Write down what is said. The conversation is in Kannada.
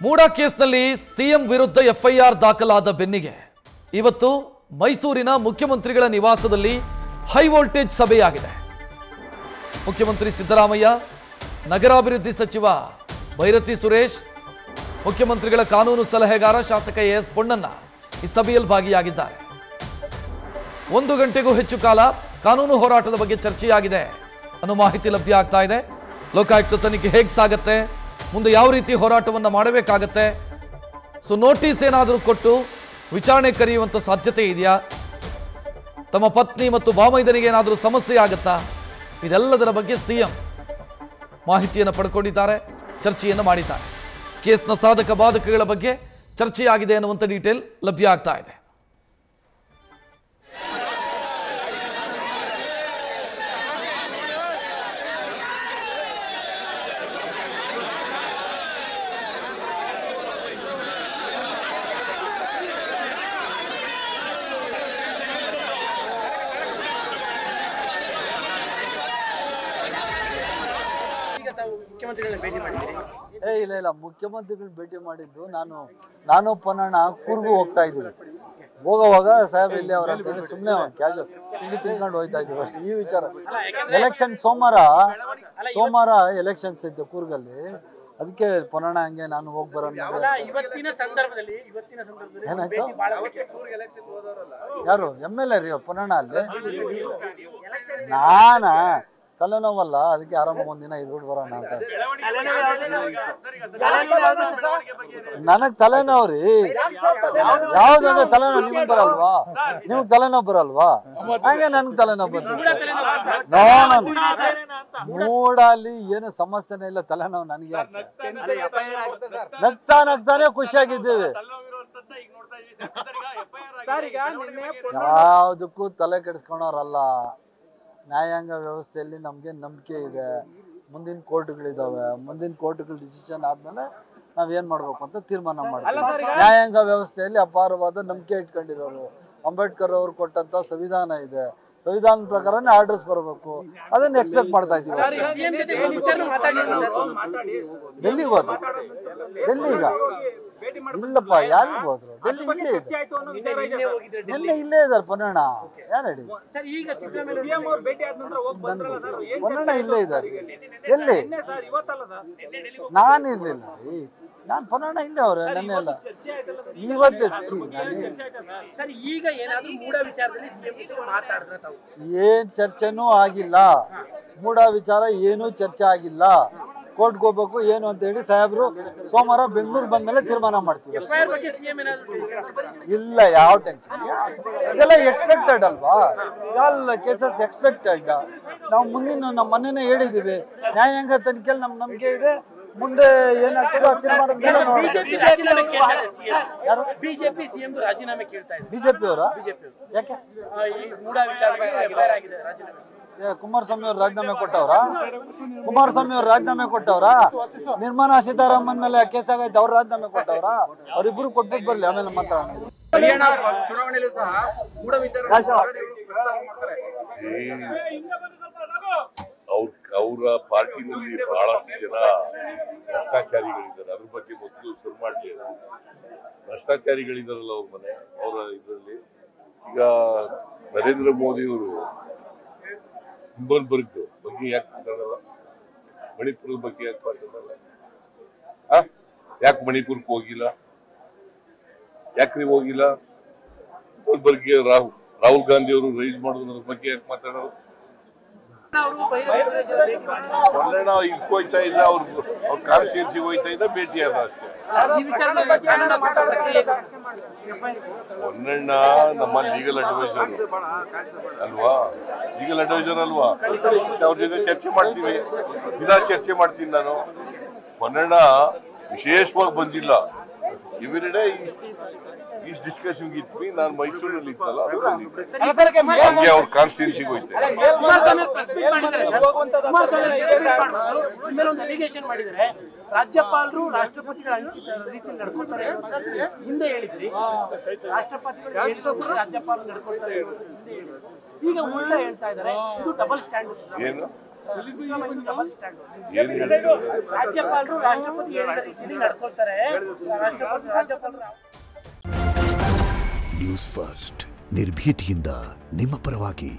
ಮೂಡಾ ಕೇಸ್ನಲ್ಲಿ ಸಿಎಂ ವಿರುದ್ಧ ಎಫ್ಐಆರ್ ದಾಖಲಾದ ಬೆನ್ನಿಗೆ ಇವತ್ತು ಮೈಸೂರಿನ ಮುಖ್ಯಮಂತ್ರಿಗಳ ನಿವಾಸದಲ್ಲಿ ಹೈ ವೋಲ್ಟೇಜ್ ಸಭೆಯಾಗಿದೆ. ಮುಖ್ಯಮಂತ್ರಿ ಸಿದ್ದರಾಮಯ್ಯ, ನಗರಾಭಿವೃದ್ಧಿ ಸಚಿವ ಭೈರತಿ ಸುರೇಶ್, ಮುಖ್ಯಮಂತ್ರಿಗಳ ಕಾನೂನು ಸಲಹೆಗಾರ ಶಾಸಕ ಎಸ್ ಪೊನ್ನಣ್ಣ ಈ ಸಭೆಯಲ್ಲಿ ಭಾಗಿಯಾಗಿದ್ದಾರೆ. 1 ಗಂಟೆಗೂ ಹೆಚ್ಚು ಕಾಲ ಕಾನೂನು ಹೋರಾಟದ ಬಗ್ಗೆ ಚರ್ಚೆಯಾಗಿದೆ ಅನ್ನೋ ಮಾಹಿತಿ ಲಭ್ಯ ಆಗ್ತಾ ಇದೆ. ಲೋಕಾಯುಕ್ತ ತನಿಖೆ ಹೇಗೆ ಸಾಗುತ್ತೆ, ಮುಂದೆ ಯಾವ ರೀತಿ ಹೋರಾಟವನ್ನು ಮಾಡಬೇಕಾಗತ್ತೆ, ಸೊ ನೋಟಿಸ್ ಏನಾದರೂ ಕೊಟ್ಟು ವಿಚಾರಣೆ ಕರೆಯುವಂಥ ಸಾಧ್ಯತೆ ಇದೆಯಾ, ತಮ್ಮ ಪತ್ನಿ ಮತ್ತು ಭಾಮೈದನಿಗೆ ಏನಾದರೂ ಸಮಸ್ಯೆ ಆಗುತ್ತಾ, ಇದೆಲ್ಲದರ ಬಗ್ಗೆ ಸಿಎಂ ಮಾಹಿತಿಯನ್ನು ಪಡ್ಕೊಂಡಿದ್ದಾರೆ, ಚರ್ಚೆಯನ್ನು ಮಾಡಿದ್ದಾರೆ. ಕೇಸ್ನ ಸಾಧಕ ಬಾಧಕಗಳ ಬಗ್ಗೆ ಚರ್ಚೆಯಾಗಿದೆ ಅನ್ನುವಂಥ ಡೀಟೇಲ್ ಲಭ್ಯ ಆಗ್ತಾ ಇದೆ. ಇಲ್ಲ ಮುಖ್ಯಮಂತ್ರಿಗಳನ್ನ ಭೇಟಿ ಮಾಡಿದ್ದು ನಾನು ಪೊನ್ನಣ್ಣ ಕೂರ್ಗೂ ಹೋಗ್ತಾ ಇದ್ದೀವಿ. ಹೋಗೋವಾಗ ಸಾಹೇಬ್ ಇಲ್ಲಿ ಅವ್ರ ಅಂತೇಳಿ ಸುಮ್ಮನೆ ಕ್ಯಾಶುವಲ್ ತಿಂಡಿ ತಿನ್ಕೊಂಡು ಹೋಗ್ತಾ ಇದ್ದೀವಿ ಅಷ್ಟೇ. ಈ ವಿಚಾರ ಎಲೆಕ್ಷನ್ ಸೋಮವಾರ ಎಲೆಕ್ಷನ್ಸ್ ಇತ್ತು ಕೂರ್ಗಲ್ಲಿ, ಅದಕ್ಕೆ ಪೊನ್ನಣ್ಣ ಹಂಗೆ ನಾನು ಹೋಗಿ ಬರೋಣ. ಏನಾಯ್ತು? ಯಾರು MLA ರೀ ಪೊನ್ನಣ್ಣ ಅಲ್ಲಿ? ನಾನಾ ತಲೆನೋವಲ್ಲ, ಅದಕ್ಕೆ ಆರಾಮಾಗಿ ಒಂದಿನ ಇದ್ಬಿಟ್ಟು ಬರೋಣ ಅಂತ. ನನಗ್ ತಲೆನೋವ್ರಿ, ಯಾವ್ದಂದ್ರೆ ತಲೆನೋವು ನಿಮ್ಗೆ ಬರಲ್ವಾ? ನಿಮ್ಗ್ ತಲೆನೋವು ಬರಲ್ವಾ? ಹಂಗೆ ನನ್ಗ್ ತಲೆನೋವು ಬಂದಿದೆ. ಮೂಡಲ್ಲಿ ಏನು ಸಮಸ್ಯೆನೇ ಇಲ್ಲ, ತಲೆನೋವು ನನಗೆ. ನಗ್ತಾನೆ ಖುಷಿಯಾಗಿದ್ದೀವಿ. ಯಾವ್ದಕ್ಕೂ ತಲೆ ಕೆಡಿಸ್ಕೊಳೋರಲ್ಲ. ನ್ಯಾಯಾಂಗ ವ್ಯವಸ್ಥೆಯಲ್ಲಿ ನಮ್ಗೆ ನಂಬಿಕೆ ಇದೆ. ಮುಂದಿನ ಕೋರ್ಟ್ಗಳಿದಾವೆ, ಮುಂದಿನ ಕೋರ್ಟ್ಗಳ ಡಿಸಿಷನ್ ಆದ್ಮೇಲೆ ನಾವೇನ್ ಮಾಡ್ಬೇಕು ಅಂತ ತೀರ್ಮಾನ ಮಾಡ್ತೀವಿ. ನ್ಯಾಯಾಂಗ ವ್ಯವಸ್ಥೆಯಲ್ಲಿ ಅಪಾರವಾದ ನಂಬಿಕೆ ಇಟ್ಕೊಂಡಿರೋರು. ಅಂಬೇಡ್ಕರ್ ಅವರು ಕೊಟ್ಟಂತ ಸಂವಿಧಾನ ಇದೆ, ಸಂವಿಧಾನದ ಪ್ರಕಾರನೇ ಆರ್ಡರ್ಸ್ ಬರಬೇಕು, ಅದನ್ನ ಎಕ್ಸ್ಪೆಕ್ಟ್ ಮಾಡ್ತಾ ಇದೀವಿ. ಡೆಲ್ಲಿಗೆ ಹೋದ್ರು? ಡೆಲ್ಲಿಗ ಇಲ್ಲಪ್ಪ, ಯಾರಿಗೆ ಹೋದ್ರು? ಡೆಲ್ಲಿ ಇಲ್ಲೇ ಇದೆ, ಇಲ್ಲೇ ಇದ್ದಾರೆ ಪೊನ್ನಣ್ಣ. ಯಾರು ಹೇಳಿ? ಪೊನ್ನಣ್ಣ ಇಲ್ಲೇ ಇದ್ದಾರೆ. ಎಲ್ಲಿ? ನಾನಿರ್ಲಿಲ್ಲ, ನಾನ್ ಪೊನ್ನಣ್ಣ ಇಲ್ಲೇ ಅವ್ರೆ. ನೆನ್ನೆ ಎಲ್ಲ ಇವತ್ತು ಏನ್ ಚರ್ಚೆನೂ ಆಗಿಲ್ಲ. ಮೂಡಾ ವಿಚಾರ ಏನೂ ಚರ್ಚೆ ಆಗಿಲ್ಲ. ಕೋರ್ಟ್ಗೆ ಹೋಗ್ಬೇಕು ಏನು ಅಂತ ಹೇಳಿ ಸಾಹೇಬ್ರು ಸೋಮವಾರ ಬೆಂಗಳೂರು ಬಂದ್ಮೇಲೆ ತೀರ್ಮಾನ ಮಾಡ್ತೀವಿ. ಇಲ್ಲ, ಯಾವ ಟೆನ್ಷನ್, ಇದೆಲ್ಲ ಎಕ್ಸ್ಪೆಕ್ಟೆಡ್ ಅಲ್ವಾ? ಎಲ್ಲ ಕೇಸಸ್ ಎಕ್ಸ್ಪೆಕ್ಟೆಡ್. ನಾವು ಮುಂದಿನ ನಮ್ಮ ಮೊನ್ನೆನೇ ಹೇಳಿದೀವಿ, ನ್ಯಾಯಾಂಗ ತನಿಖೆಯಲ್ಲಿ ನಮ್ ನಂಬಿಕೆ ಇದೆ. ಮುಂದೆ ಏನಾಗ್ತದೆ ಆ ತೀರ್ಮಾನದ ಮೇಲೆ ಬಿಜೆಪಿ ಅವರ ಯಾಕೆ ಕುಮಾರಸ್ವಾಮಿ ಅವ್ರು ರಾಜೀನಾಮೆ ಕೊಟ್ಟವ್ರ? ಕುಮಾರಸ್ವಾಮಿ ಅವ್ರು ರಾಜೀನಾಮೆ ಕೊಟ್ಟವ್ರ? ನಿರ್ಮಲಾ ಸೀತಾರಾಮನ್ ಮೇಲೆ ಕೇಸ್ ಆಗೈತೆ, ಅವ್ರು ರಾಜೀನಾಮೆ ಕೊಟ್ಟವ್ರ? ಅವ್ರಿಬ್ರು ಕೊಟ್ಬಿಟ್ಟು ಬರ್ಲಿ, ಆಮೇಲೆ ಮಾತಾಡೋಣ. ಅವರ ಪಾರ್ಟಿನಲ್ಲಿ ಬಹಳಷ್ಟು ಜನ ಭ್ರಷ್ಟಾಚಾರಿಗಳಿದ್ದಾರೆ. ಅದ್ರ ಬಗ್ಗೆ ಮೊದಲು ಶುರು ಮಾಡಲಿ. ಭ್ರಷ್ಟಾಚಾರಿಗಳಿದಾರಲ್ಲ ಅವ್ರ ಮನೆ, ಅವರ ಇದರಲ್ಲಿ ಈಗ ನರೇಂದ್ರ ಮೋದಿ ಅವರು ಹಿಂಬನ್ಬರ್ಗ್ ಬಗ್ಗೆ ಯಾಕೆ ಮಾತಾಡಲ್ಲ? ಮಣಿಪುರದ ಬಗ್ಗೆ ಯಾಕೆ ಮಾತಾಡಲ್ಲ? ಯಾಕೆ ಮಣಿಪುರಕ್ಕೆ ಹೋಗಿಲ್ಲ? ಯಾಕ್ರಿ ಹೋಗಿಲ್ಲ? ಹಿಂಬನ್ಬರ್ಗ್ಗೆ ರಾಹುಲ್ ಗಾಂಧಿ ಅವರು ರೈಸ್ ಮಾಡೋದ್ರ ಬಗ್ಗೆ ಯಾಕೆ ಮಾತಾಡೋದು? ಮೊನ್ನೆ ಇದಕ್ಕೆ ಹೋಯ್ತಾ ಇದ್ದ, ಅವ್ರ ಕಾನ್ಸ್ಟಿಟ್ಯೂನ್ಸಿಗೆ ಹೋಯ್ತಾ ಇದ್ದ, ಭೇಟಿ ಆದ ಅಷ್ಟೇ. ಮೊನ್ನೆಣ್ಣ ನಮ್ಮ ಲೀಗಲ್ ಅಡ್ವೈಸರ್ ಅಲ್ವಾ? ಲೀಗಲ್ ಅಡ್ವೈಸರ್ ಅಲ್ವಾ? ಅವ್ರ ಜೊತೆ ಚರ್ಚೆ ಮಾಡ್ತೀವಿ, ದಿನ ಚರ್ಚೆ ಮಾಡ್ತೀನಿ ನಾನು. ಮೊನ್ನೆಣ್ಣ ವಿಶೇಷವಾಗಿ ಬಂದಿಲ್ಲ. Everyday is discussing with me. ನಾನು ಮೈಸೂರಿನಲ್ಲಿ ಇತ್ತಲ್ಲ, ಹಂಗೆ ಅವ್ರ ಕಾನ್ಸ್ಟಿಟ್ಯೂನ್ಸಿಗೆ ಹೋಯ್ತೆ. ರಾಜ್ಯಪಾಲರು ರಾಷ್ಟ್ರಪತಿಗಳ ರೀತಿ ನಡ್ಕೊಳ್ತಾರೆ ಹಿಂದೆ ಹೇಳಿದ್ರಿ. ರಾಷ್ಟ್ರಪತಿಗಳು ರಾಜ್ಯಪಾಲರು ನಡ್ಕೊಳ್ತಾರೆ, ಈಗ ಉಲ್ಟಾ ಹೇಳ್ತಾ ಇದ್ದಾರೆ. ಇದು ಡಬಲ್ ಸ್ಟ್ಯಾಂಡರ್ಡ್. ಏನು ಏನ್ ಹೇಳ್ತೀರಾ? ರಾಜ್ಯಪಾಲರು ರಾಷ್ಟ್ರಪತಿ ಹೇಳಿದ ರೀತಿಯಲ್ಲಿ ನಡ್ಕೊಳ್ತಾರೆ. ರಾಜ್ಯಪಾಲರು ನ್ಯೂಸ್ ಫಸ್ಟ್ ನಿರ್ಭೀತಿಯಿಂದ ನಿಮ್ಮ ಪರವಾಗಿ.